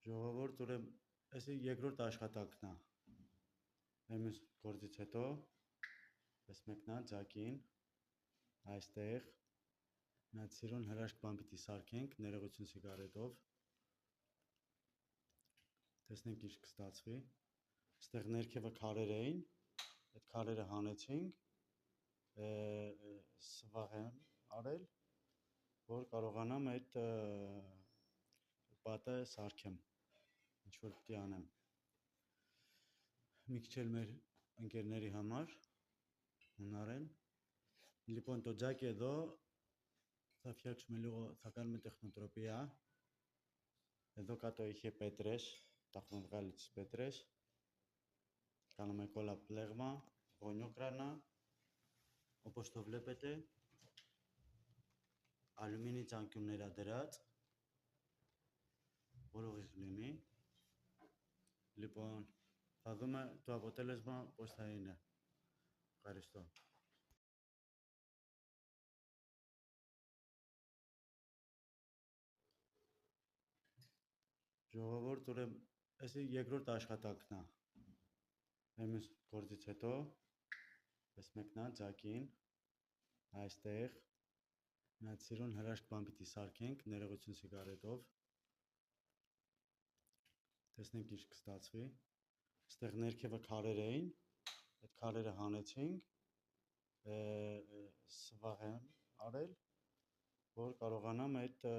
Ժողովուրդ, ուրեմն էսի երկրորդ աշխատանքն է։ Εμείς գործից հետո ես մեկնա ձակին այստեղ նայած սիրուն հրաշք բան պիտի սարքենք ներողություն սիգարետով։ Տեսնենք ինչ կստացվի։ Այստեղ ներքևը քարեր էին, այդ քարերը հանեցինք, սվաղ եմ արել, որ կարողանամ այդ պատը սարքեմ, ինչ որ պիտի անեմ։ Մի քիչ էլ մեր ընկերների համար հունարեն Λοιπόν, το τζάκι εδώ θα φτιάξουμε λίγο, θα κάνουμε τεχνοτροπία. Εδώ κάτω είχε πέτρες, τα έχουμε βγάλει τις πέτρες. Κάνουμε κόλλα πλέγμα, γωνιόκρανα, όπως το βλέπετε. Αλουμίνι τσանկյուններ դրած, որով ղիղլիմի։ Λοιπόν, θα δούμε το αποτέλεσμα πώς θα είναι. Ευχαριστώ. Ժողովուրդ, ուրեմն էսի երկրորդ աշխատանքն է։ Εμείς գործից հետո ես մեկնա ձակին այստեղ նայած սիրուն հրաշք բան պիտի սարքենք ներողություն սիգարետով։ Տեսնենք ինչ կստացվի։ Այստեղ ներքևը քարեր էին, այդ քարերը հանեցինք, սվաղ եմ արել, որ կարողանամ այդ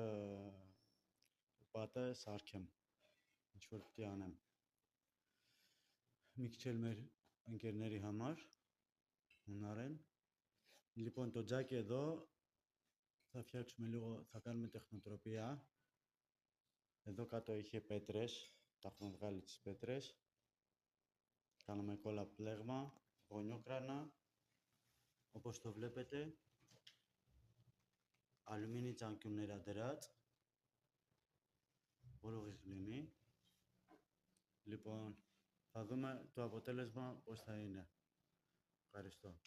պատը սարքեմ, ինչ որ պիտի անեմ։ Մի քիչ էլ մեր ընկերների համար հունարեն Λοιπόν, το τζάκι εδώ θα φτιάξουμε λίγο, θα κάνουμε τεχνοτροπία. Εδώ κάτω είχε πέτρες, τα έχουμε βγάλει τις πέτρες. Κάνουμε κόλλα πλέγμα, γωνιόκρανα, όπως το βλέπετε. Αλουμίνι τσանկյուններ դրած, որով ղիղլիմի։ Λοιπόν, θα δούμε το αποτέλεσμα πώς θα είναι. Ευχαριστώ.